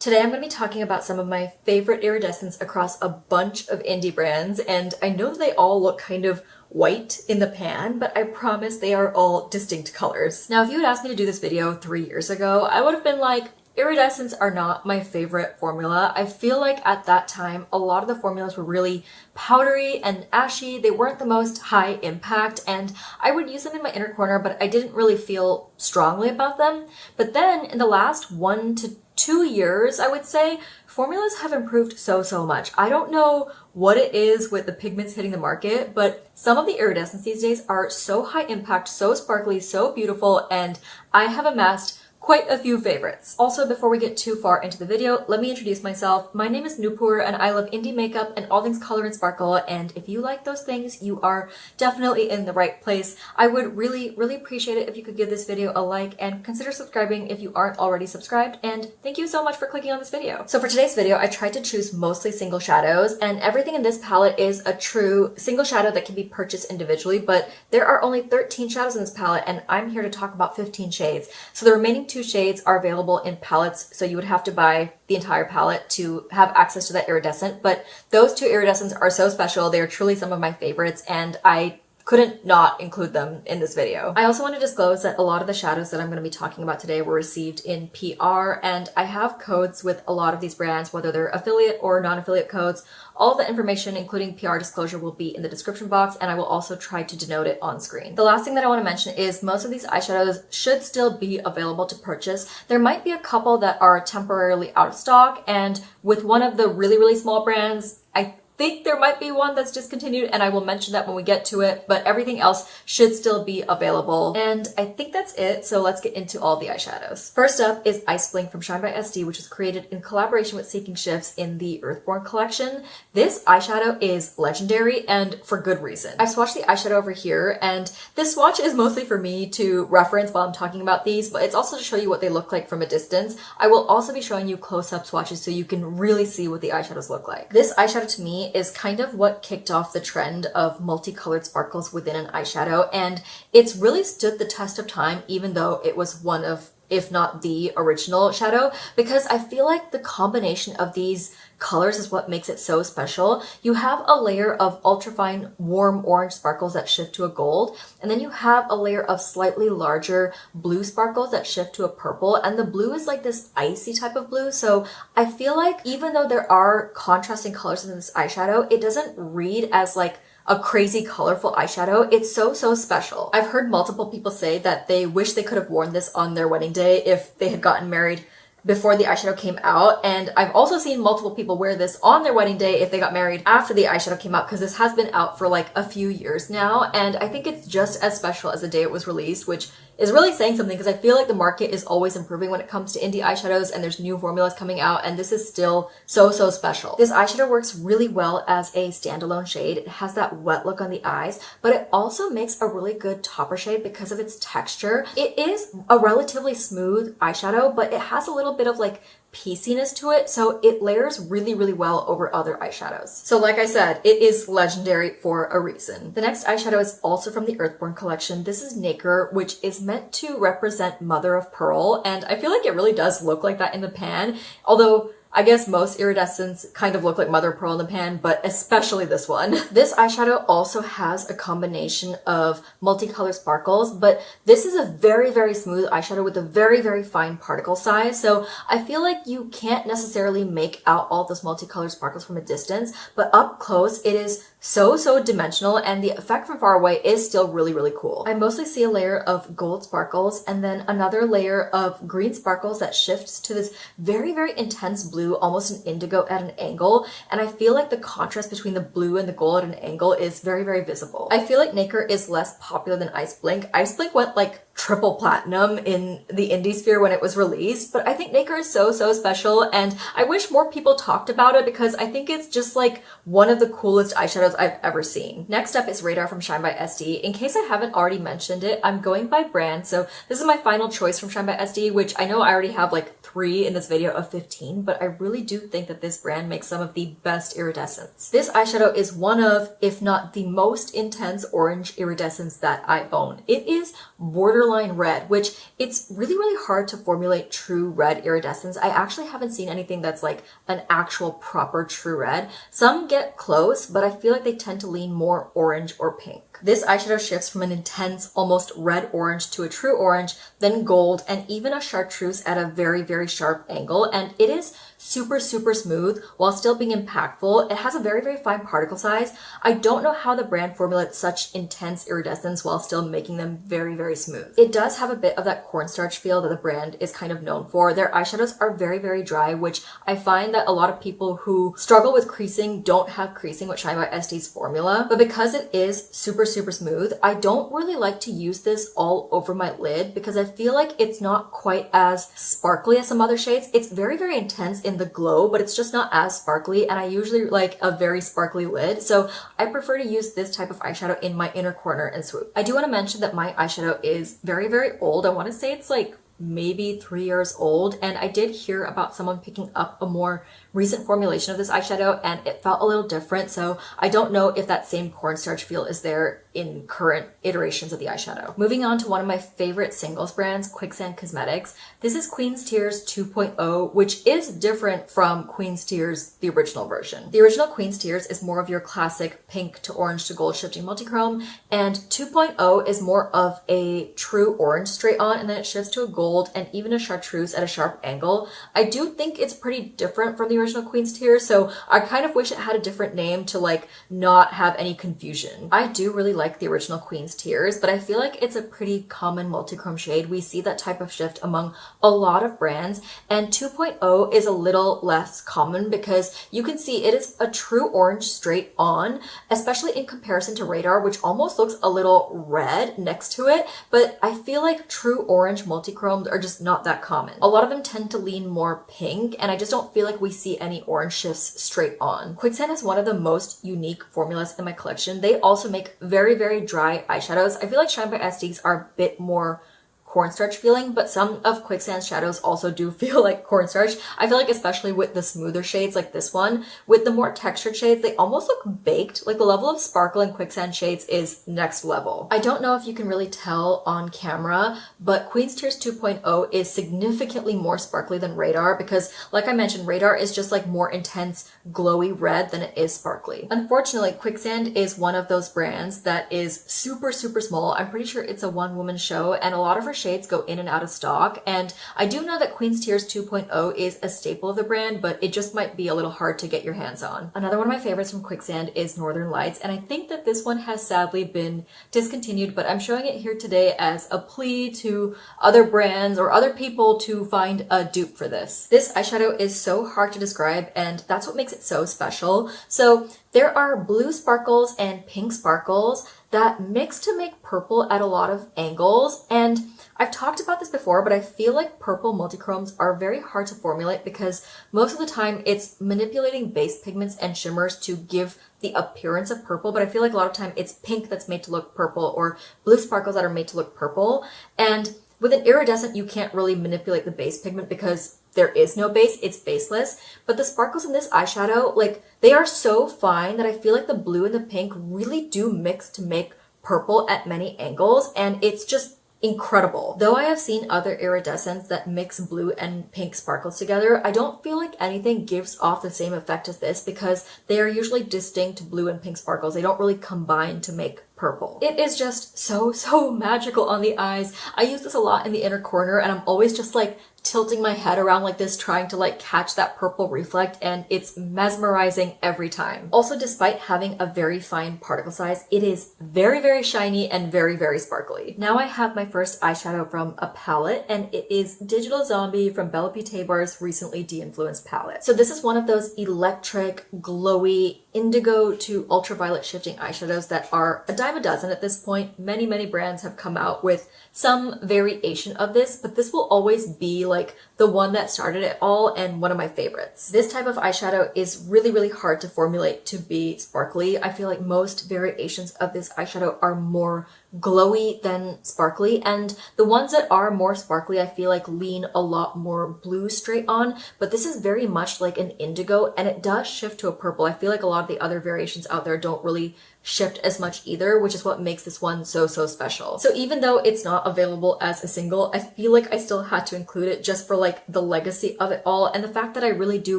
Today I'm going to be talking about some of my favorite iridescents across a bunch of indie brands, and I know they all look kind of white in the pan, but I promise they are all distinct colors. Now, if you had asked me to do this video 3 years ago, I would have been like, iridescents are not my favorite formula. I feel like at that time, a lot of the formulas were really powdery and ashy. They weren't the most high impact, and I would use them in my inner corner, but I didn't really feel strongly about them. But then in the last 1 to 2 years, I would say, formulas have improved so much. I don't know what it is with the pigments hitting the market, but some of the iridescents these days are so high impact, so sparkly, so beautiful, and I have amassed quite a few favorites. Also, before we get too far into the video, let me introduce myself. My name is Noopur, and I love indie makeup and all things color and sparkle, and if you like those things, you are definitely in the right place. I would really appreciate it if you could give this video a like and consider subscribing if you aren't already subscribed, and thank you so much for clicking on this video. So for today's video, I tried to choose mostly single shadows, and everything in this palette is a true single shadow that can be purchased individually, but there are only 13 shadows in this palette, and I'm here to talk about 15 shades. So the remaining 2 shades are available in palettes, so you would have to buy the entire palette to have access to that iridescent, but those 2 iridescents are so special. They are truly some of my favorites, and I couldn't not include them in this video. I also want to disclose that a lot of the shadows that I'm going to be talking about today were received in PR, and I have codes with a lot of these brands, whether they're affiliate or non-affiliate codes. All of the information, including PR disclosure, will be in the description box, and I will also try to denote it on screen. The last thing that I want to mention is most of these eyeshadows should still be available to purchase. There might be a couple that are temporarily out of stock, and with one of the really small brands, I think there might be one that's discontinued, and I will mention that when we get to it, but everything else should still be available. And I think that's it, so let's get into all the eyeshadows. First up is Ice Blink from Shine by SD, which was created in collaboration with Seeking Shifts in the Earthborn collection. This eyeshadow is legendary, and for good reason. I've swatched the eyeshadow over here, and this swatch is mostly for me to reference while I'm talking about these, but it's also to show you what they look like from a distance. I will also be showing you close-up swatches so you can really see what the eyeshadows look like. This eyeshadow to me is kind of what kicked off the trend of multicolored sparkles within an eyeshadow, and it's really stood the test of time, even though it was one of, if not the original shadow, because I feel like the combination of these colors is what makes it so special. You have a layer of ultrafine warm orange sparkles that shift to a gold, and then you have a layer of slightly larger blue sparkles that shift to a purple, and the blue is like this icy type of blue. So I feel like even though there are contrasting colors in this eyeshadow, it doesn't read as like a crazy colorful eyeshadow. It's so special. I've heard multiple people say that they wish they could have worn this on their wedding day if they had gotten married before the eyeshadow came out, and I've also seen multiple people wear this on their wedding day if they got married after the eyeshadow came out, because this has been out for like a few years now, and I think it's just as special as the day it was released, which is really saying something because I feel like the market is always improving when it comes to indie eyeshadows, and there's new formulas coming out, and this is still so special. This eyeshadow works really well as a standalone shade. It has that wet look on the eyes, but it also makes a really good topper shade because of its texture. It is a relatively smooth eyeshadow, but it has a little bit of like pieciness to it, so it layers really well over other eyeshadows. So like I said, it is legendary for a reason. The next eyeshadow is also from the Earthborn collection. This is Nacre, which is meant to represent mother of pearl, and I feel like it really does look like that in the pan, although I guess most iridescents kind of look like mother of pearl in the pan, but especially this one. This eyeshadow also has a combination of multicolored sparkles, but this is a very smooth eyeshadow with a very fine particle size, so I feel like you can't necessarily make out all those multicolored sparkles from a distance, but up close it is so dimensional, and the effect from far away is still really cool. I mostly see a layer of gold sparkles and then another layer of green sparkles that shifts to this very intense blue, almost an indigo at an angle, and I feel like the contrast between the blue and the gold at an angle is very visible. I feel like Nacre is less popular than Ice Blink. Ice Blink went like triple platinum in the indie sphere when it was released, but I think Nacre is so special, and I wish more people talked about it because I think it's just like one of the coolest eyeshadows I've ever seen. Next up is Radar from Shine by SD. In case I haven't already mentioned it, I'm going by brand, so this is my final choice from Shine by SD, which I know I already have like 3 in this video of 15, but I really do think that this brand makes some of the best iridescents. This eyeshadow is one of, if not the most intense orange iridescents that I own. It is borderline borderline red, which it's really, really hard to formulate true red iridescence. I actually haven't seen anything that's like an actual proper true red. Some get close, but I feel like they tend to lean more orange or pink. This eyeshadow shifts from an intense, almost red-orange to a true orange, then gold, and even a chartreuse at a very, very sharp angle. And it is super, super smooth while still being impactful. It has a very, very fine particle size. I don't know how the brand formulates such intense iridescence while still making them very, very smooth. It does have a bit of that cornstarch feel that the brand is kind of known for. Their eyeshadows are very, very dry, which I find that a lot of people who struggle with creasing don't have creasing with Shine by SD's formula. But because it is super, super smooth, I don't really like to use this all over my lid because I feel like it's not quite as sparkly as some other shades. It's very, very intense in the glow, but it's just not as sparkly, and I usually like a very sparkly lid, so I prefer to use this type of eyeshadow in my inner corner and swoop. I do want to mention that my eyeshadow is very, very old. I want to say it's like maybe 3 years old, and I did hear about someone picking up a more recent formulation of this eyeshadow and it felt a little different, so I don't know if that same cornstarch feel is there in current iterations of the eyeshadow. Moving on to one of my favorite singles brands, Quicksand Cosmetics. This is Queen's Tears 2.0, which is different from Queen's Tears, the original version. The original Queen's Tears is more of your classic pink to orange to gold shifting multichrome, and 2.0 is more of a true orange straight on, and then it shifts to a gold and even a chartreuse at a sharp angle. I do think it's pretty different from the original Queen's Tears, so I kind of wish it had a different name to like not have any confusion. I do really like the original Queen's Tears, but I feel like it's a pretty common multichrome shade. We see that type of shift among a lot of brands, and 2.0 is a little less common because you can see it is a true orange straight on, especially in comparison to Radar, which almost looks a little red next to it, but I feel like true orange multichromes are just not that common. A lot of them tend to lean more pink, and I just don't feel like we see any orange shifts straight on. Quicksand is one of the most unique formulas in my collection. They also make very, very dry eyeshadows. I feel like Shine by SD's are a bit more cornstarch feeling, but some of Quicksand's shadows also do feel like cornstarch. I feel like especially with the smoother shades like this one, with the more textured shades, they almost look baked. Like the level of sparkle in Quicksand shades is next level. I don't know if you can really tell on camera, but Queen's Tears 2.0 is significantly more sparkly than Radar because, like I mentioned, Radar is just like more intense, glowy red than it is sparkly. Unfortunately, Quicksand is one of those brands that is super, super small. I'm pretty sure it's a one-woman show, and a lot of her shades go in and out of stock, and I do know that Queen's Tears 2.0 is a staple of the brand, but it just might be a little hard to get your hands on. Another one of my favorites from Quicksand is Northern Lights, and I think that this one has sadly been discontinued, but I'm showing it here today as a plea to other brands or other people to find a dupe for this. This eyeshadow is so hard to describe, and that's what makes it so special. So there are blue sparkles and pink sparkles that mix to make purple at a lot of angles, and I've talked about this before, but I feel like purple multichromes are very hard to formulate because most of the time it's manipulating base pigments and shimmers to give the appearance of purple, but I feel like a lot of time it's pink that's made to look purple or blue sparkles that are made to look purple. And with an iridescent, you can't really manipulate the base pigment because there is no base, it's baseless. But the sparkles in this eyeshadow, like, they are so fine that I feel like the blue and the pink really do mix to make purple at many angles, and it's just incredible. Though I have seen other iridescents that mix blue and pink sparkles together, I don't feel like anything gives off the same effect as this because they are usually distinct blue and pink sparkles. They don't really combine to make purple. It is just so, so magical on the eyes. I use this a lot in the inner corner, and I'm always just like tilting my head around like this, trying to like catch that purple reflect, and it's mesmerizing every time. Also, despite having a very fine particle size, it is very, very shiny and very, very sparkly. Now I have my first eyeshadow from a palette, and it is Digital Zombie from Beaute Bar's recently de-influenced palette. So this is one of those electric, glowy, indigo to ultraviolet shifting eyeshadows that are a dime a dozen at this point. Many brands have come out with some variation of this, but this will always be like the one that started it all and one of my favorites. This type of eyeshadow is really, really hard to formulate to be sparkly. I feel like most variations of this eyeshadow are more glowy than sparkly, and the ones that are more sparkly I feel like lean a lot more blue straight on, but this is very much like an indigo and it does shift to a purple. I feel like a lot of the other variations out there don't really shift as much either, which is what makes this one so special. So even though it's not available as a single, I feel like I still had to include it just for like the legacy of it all and the fact that I really do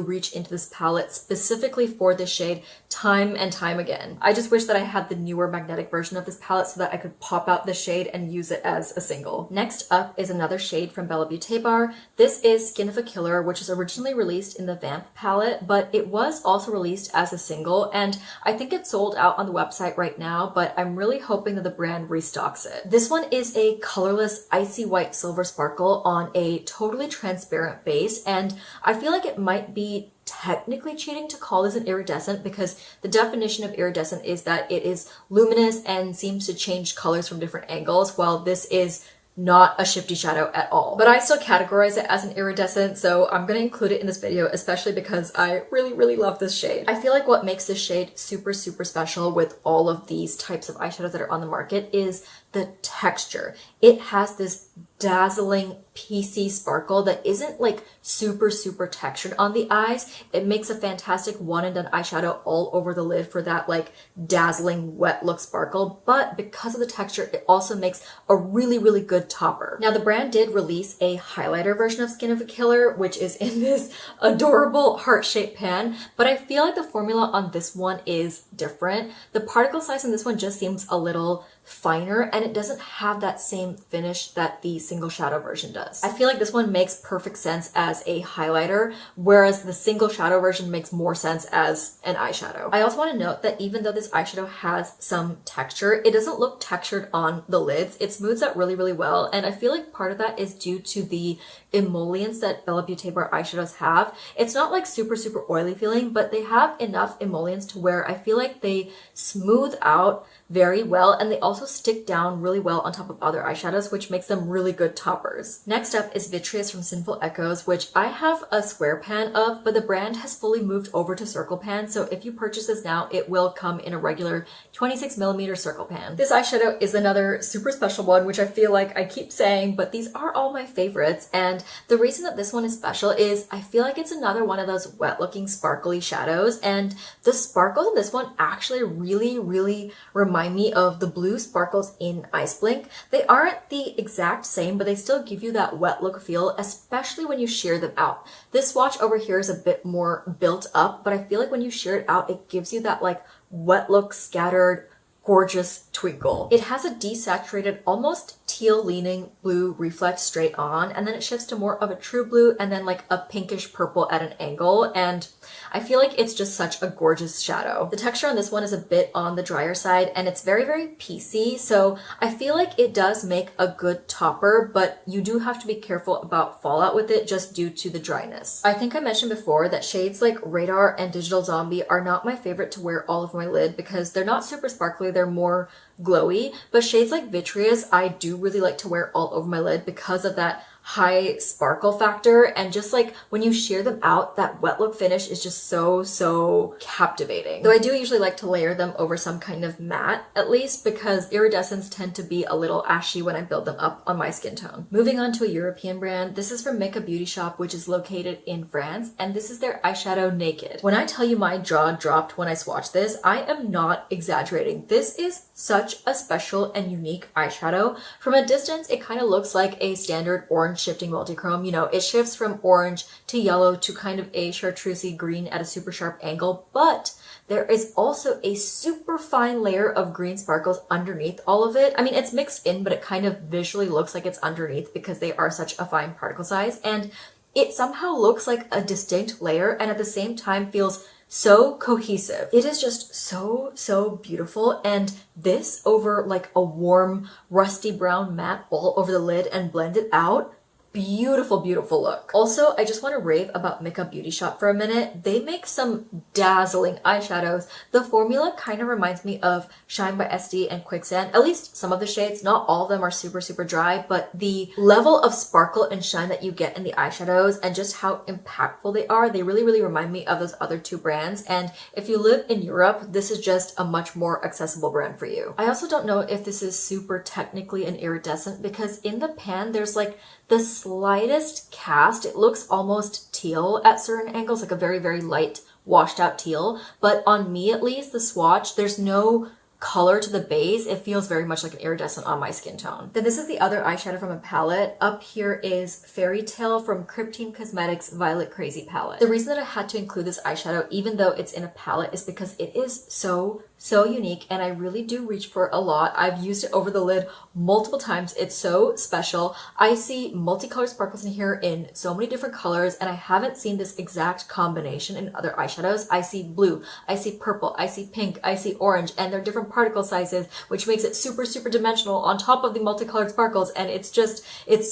reach into this palette specifically for this shade time and time again. I just wish that I had the newer magnetic version of this palette so that I could pop out the shade and use it as a single. Next up is another shade from Bella Beaute Bar. This is Skin of a Killer, which was originally released in the Vamp palette, but it was also released as a single, and I think it's sold out on the website right now, but I'm really hoping that the brand restocks it. This one is a colorless icy white silver sparkle on a totally transparent base, and I feel like it might be technically cheating to call this an iridescent because the definition of iridescent is that it is luminous and seems to change colors from different angles, while this is not a shifty shadow at all. But I still categorize it as an iridescent, so I'm gonna include it in this video, especially because I really love this shade. I feel like what makes this shade super special with all of these types of eyeshadows that are on the market is the texture. It has this dazzling PC sparkle that isn't like super textured on the eyes. It makes a fantastic one and done eyeshadow all over the lid for that like dazzling wet look sparkle, but because of the texture it also makes a really good topper. Now the brand did release a highlighter version of Skin of a Killer, which is in this adorable heart-shaped pan, but I feel like the formula on this one is different. The particle size in this one just seems a little finer and it doesn't have that same finish that the single shadow version does. I feel like this one makes perfect sense as a highlighter, whereas the single shadow version makes more sense as an eyeshadow. I also want to note that even though this eyeshadow has some texture, it doesn't look textured on the lids. It smooths out really well, and I feel like part of that is due to the emollients that Bella Beaute Bar eyeshadows have. It's not like super oily feeling, but they have enough emollients to where I feel like they smooth out very well, and they also stick down really well on top of other eyeshadows, which makes them really good toppers. Next up is Vitreous from Sinful Echoes, which I have a square pan of, but the brand has fully moved over to circle pan, so if you purchase this now, it will come in a regular 26mm circle pan. This eyeshadow is another super special one, which I feel like I keep saying, but these are all my favorites, and the reason that this one is special is I feel like it's another one of those wet looking sparkly shadows, and the sparkles in this one actually really remind me of the blue sparkles in Ice Blink. They aren't the exact same, but they still give you that wet look feel, especially when you sheer them out. This swatch over here is a bit more built up, but I feel like when you sheer it out, it gives you that like wet look, scattered, gorgeous twinkle. It has a desaturated, almost teal leaning blue reflect straight on, and then it shifts to more of a true blue and then like a pinkish purple at an angle, and I feel like it's just such a gorgeous shadow. The texture on this one is a bit on the drier side and it's very piecey, so I feel like it does make a good topper, but you do have to be careful about fallout with it just due to the dryness. I think I mentioned before that shades like Radar and Digital Zombie are not my favorite to wear all over my lid because they're not super sparkly, they're more glowy, but shades like Vitreous I do really like to wear all over my lid because of that high sparkle factor, and just like when you sheer them out, that wet look finish is just so captivating. Though I do usually like to layer them over some kind of matte, at least, because iridescents tend to be a little ashy when I build them up on my skin tone. Moving on to a European brand, this is from Micka Beauty Shop, which is located in France, and this is their eyeshadow Naked. When I tell you my jaw dropped when I swatched this, I am not exaggerating. This is such a special and unique eyeshadow. From a distance, it kind of looks like a standard orange shifting multichrome. You know, it shifts from orange to yellow to kind of a chartreusey green at a super sharp angle, but there is also a super fine layer of green sparkles underneath all of it. I mean, it's mixed in, but it kind of visually looks like it's underneath because they are such a fine particle size, and it somehow looks like a distinct layer and at the same time feels so cohesive. It is just so beautiful, and this over like a warm rusty brown matte all over the lid and blend it out, beautiful, beautiful look. Also, I just want to rave about Micka Beauty Shop for a minute. They make some dazzling eyeshadows. The formula kind of reminds me of Shine by SD and Quicksand, at least some of the shades. Not all of them are super, super dry, but the level of sparkle and shine that you get in the eyeshadows and just how impactful they are, they really, really remind me of those other two brands. And if you live in Europe, this is just a much more accessible brand for you. I also don't know if this is super technically an iridescent because in the pan, there's like the slightest cast. It looks almost teal at certain angles, like a very, very light washed out teal. But on me at least, the swatch, there's no color to the base. It feels very much like an iridescent on my skin tone. Then this is the other eyeshadow from a palette. Up here is Fairy Tale from Kryptein Cosmetics Violet Crazy palette. The reason that I had to include this eyeshadow, even though it's in a palette, is because it is so unique and I really do reach for it a lot. I've used it over the lid multiple times. It's so special. I see multicolored sparkles in here in so many different colors and I haven't seen this exact combination in other eyeshadows. I see blue, I see purple, I see pink, I see orange, and they're different particle sizes, which makes it super, super dimensional on top of the multicolored sparkles, and it's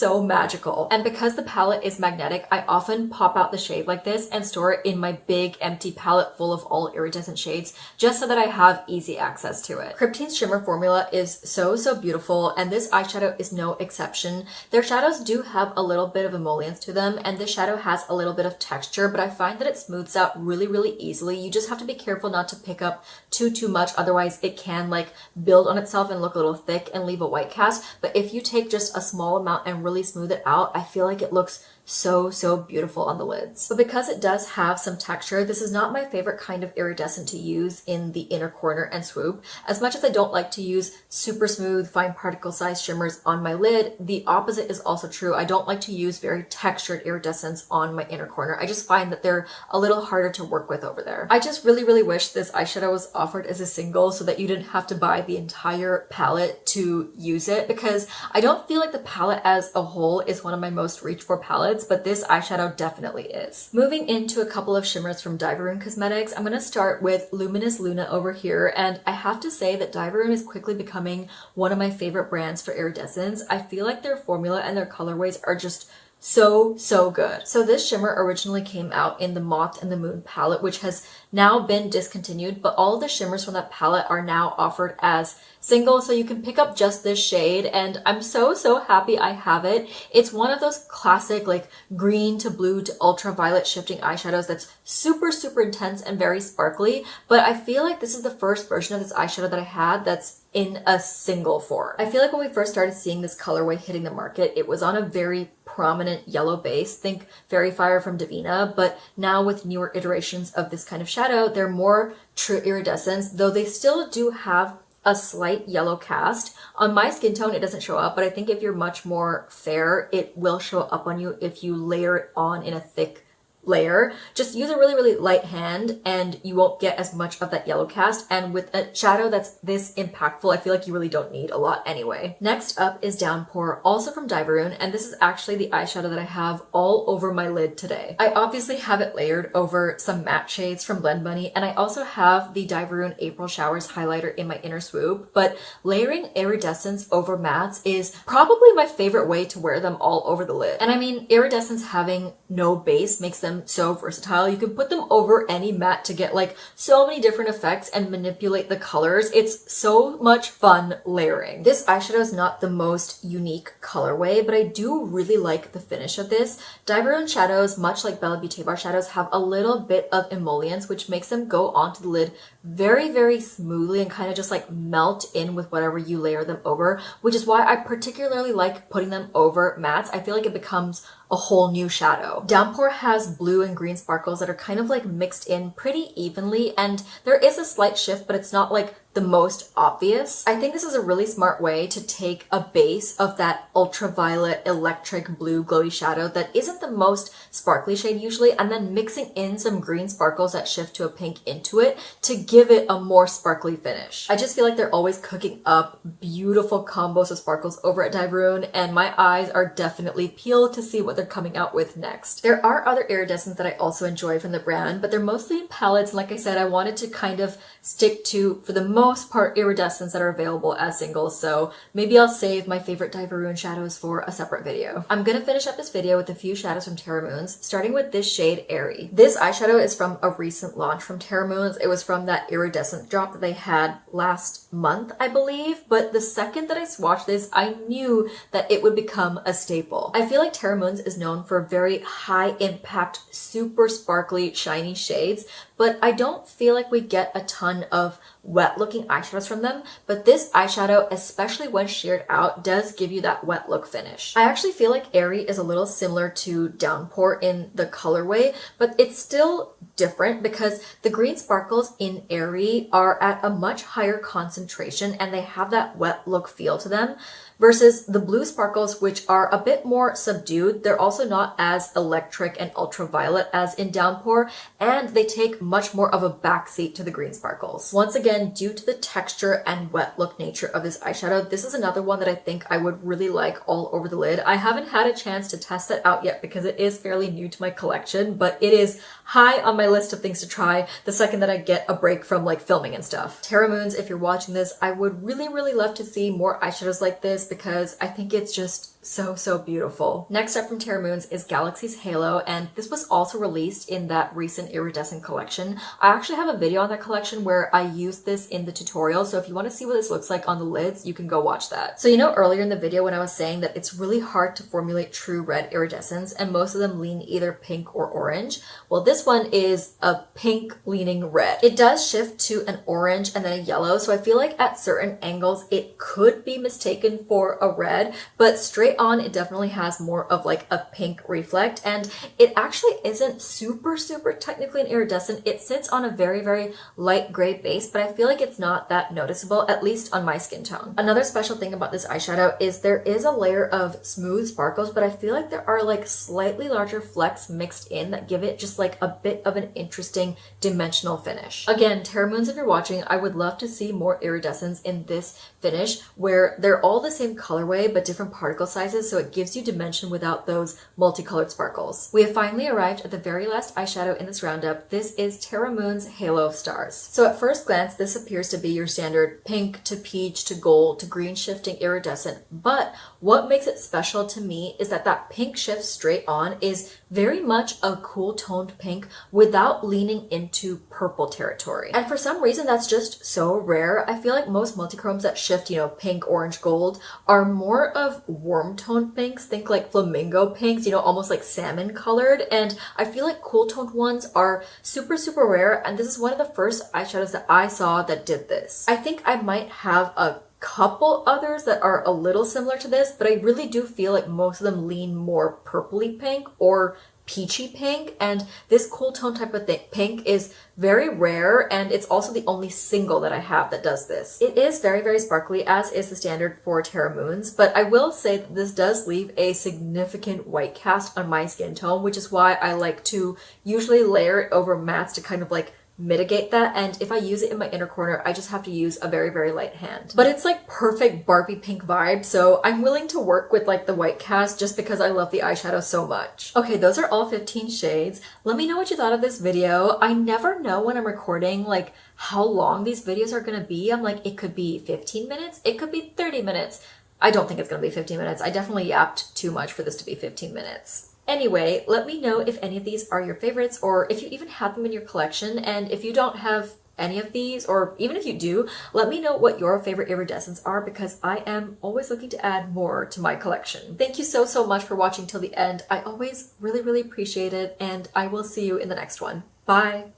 so magical. And because the palette is magnetic, I often pop out the shade like this and store it in my big empty palette full of all iridescent shades, just so that I have easy access to it. Kryptein's shimmer formula is so beautiful, and this eyeshadow is no exception. Their shadows do have a little bit of emollients to them, and this shadow has a little bit of texture, but I find that it smooths out really, really easily. You just have to be careful not to pick up too much, otherwise it can like build on itself and look a little thick and leave a white cast. But if you take just a small amount and really smooth it out, I feel like it looks so beautiful on the lids. But because it does have some texture, this is not my favorite kind of iridescent to use in the inner corner and swoop. As much as I don't like to use super smooth, fine particle size shimmers on my lid, the opposite is also true. I don't like to use very textured iridescents on my inner corner. I just find that they're a little harder to work with over there. I just really wish this eyeshadow was offered as a single so that you didn't have to buy the entire palette to use it, because I don't feel like the palette as a whole is one of my most reached for palettes, but this eyeshadow definitely is. Moving into a couple of shimmers from Dieverune Cosmetics, I'm going to start with Luminous Luna over here, and I have to say that Dieverune is quickly becoming one of my favorite brands for iridescence. I feel like their formula and their colorways are just so good. So this shimmer originally came out in the Moth and the Moon palette, which has now been discontinued, but all of the shimmers from that palette are now offered as single, so you can pick up just this shade, and I'm so happy I have it. It's one of those classic like green to blue to ultraviolet shifting eyeshadows that's super intense and very sparkly, but I feel like this is the first version of this eyeshadow that I had that's in a single form. I feel like when we first started seeing this colorway hitting the market, it was on a very prominent yellow base, think Fairy Fire from Divina, but now with newer iterations of this kind of shadow, they're more true iridescence, though they still do have a slight yellow cast. On my skin tone, it doesn't show up, but I think if you're much more fair, it will show up on you if you layer it on in a thick layer. Just use a really light hand and you won't get as much of that yellow cast, and with a shadow that's this impactful, I feel like you really don't need a lot anyway. Next up is Downpour, also from Dieverune, and this is actually the eyeshadow that I have all over my lid today. I obviously have it layered over some matte shades from Blend Bunny, and I also have the Dieverune April Showers highlighter in my inner swoop, but layering iridescence over mattes is probably my favorite way to wear them all over the lid. And I mean, iridescence having no base makes them so versatile. You can put them over any matte to get like so many different effects and manipulate the colors. It's so much fun layering. This eyeshadow is not the most unique colorway, but I do really like the finish of this. Dieverune shadows, much like Bella Beaute Bar shadows, have a little bit of emollients, which makes them go onto the lid very smoothly and kind of just like melt in with whatever you layer them over, which is why I particularly like putting them over mattes. I feel like it becomes a whole new shadow. Downpour has blue and green sparkles that are kind of like mixed in pretty evenly, and there is a slight shift, but it's not like the most obvious. I think this is a really smart way to take a base of that ultraviolet electric blue glowy shadow that isn't the most sparkly shade usually, and then mixing in some green sparkles that shift to a pink into it to give it a more sparkly finish. I just feel like they're always cooking up beautiful combos of sparkles over at Dieverune, and my eyes are definitely peeled to see what they're coming out with next. There are other iridescents that I also enjoy from the brand, but they're mostly in palettes, and like I said, I wanted to kind of stick to, for the most part iridescents that are available as singles, so maybe I'll save my favorite Dieverune shadows for a separate video. I'm gonna finish up this video with a few shadows from Terra Moons, starting with this shade Eri. This eyeshadow is from a recent launch from Terra Moons. It was from that iridescent drop that they had last month, I believe, but the second that I swatched this, I knew that it would become a staple. I feel like Terra Moons is known for very high impact, super sparkly, shiny shades, but I don't feel like we get a ton of wet looking eyeshadows from them, but this eyeshadow, especially when sheared out, does give you that wet look finish. I actually feel like Eri is a little similar to Downpour in the colorway, but it's still different because the green sparkles in Eri are at a much higher concentration and they have that wet look feel to them, versus the blue sparkles, which are a bit more subdued. They're also not as electric and ultraviolet as in Downpour, and they take much more of a backseat to the green sparkles. Once again, due to the texture and wet look nature of this eyeshadow, this is another one that I think I would really like all over the lid. I haven't had a chance to test it out yet because it is fairly new to my collection, but it is high on my list of things to try the second that I get a break from like filming and stuff. Terra Moons, if you're watching this, I would really love to see more eyeshadows like this because I think it's just so beautiful. Next up from Terra Moons is Galaxy's Halo, and this was also released in that recent iridescent collection. I actually have a video on that collection where I used this in the tutorial, so if you want to see what this looks like on the lids, you can go watch that. So you know earlier in the video when I was saying that it's really hard to formulate true red iridescents and most of them lean either pink or orange? Well, this one is a pink leaning red. It does shift to an orange and then a yellow, so I feel like at certain angles it could be mistaken for a red, but straight on it definitely has more of like a pink reflect, and it actually isn't super technically an iridescent. It sits on a very light gray base, but I feel like it's not that noticeable, at least on my skin tone. Another special thing about this eyeshadow is there is a layer of smooth sparkles, but I feel like there are like slightly larger flecks mixed in that give it just like a bit of an interesting dimensional finish. Again, Terra Moons, if you're watching, I would love to see more iridescents in this finish where they're all the same colorway but different particle sizes, so it gives you dimension without those multicolored sparkles. We have finally arrived at the very last eyeshadow in this roundup. This is Terra Moons Halo of Stars. So at first glance, this appears to be your standard pink to peach to gold to green shifting iridescent, but what makes it special to me is that that pink shift straight on is very much a cool toned pink without leaning into purple territory. And for some reason that's just so rare. I feel like most multichromes that shift, you know, pink, orange, gold are more of warm toned pinks. Think like flamingo pinks, you know, almost like salmon colored. And I feel like cool toned ones are super rare, and this is one of the first eyeshadows that I saw that did this. I think I might have a couple others that are a little similar to this, but I really do feel like most of them lean more purpley pink or peachy pink, and this cool tone type of pink is very rare, and it's also the only single that I have that does this. It is very sparkly, as is the standard for Terra Moons, but I will say that this does leave a significant white cast on my skin tone, which is why I like to usually layer it over mattes to kind of like mitigate that, and if I use it in my inner corner, I just have to use a very light hand. But it's like perfect Barbie pink vibe, so I'm willing to work with like the white cast just because I love the eyeshadow so much. Okay, those are all 15 shades. Let me know what you thought of this video. I never know when I'm recording like how long these videos are gonna be. I'm like, it could be 15 minutes, it could be 30 minutes. I don't think it's gonna be 15 minutes. I definitely yapped too much for this to be 15 minutes. Anyway, let me know if any of these are your favorites or if you even have them in your collection, and if you don't have any of these, or even if you do, let me know what your favorite iridescents are because I am always looking to add more to my collection. Thank you so much for watching till the end. I always really appreciate it, and I will see you in the next one. Bye!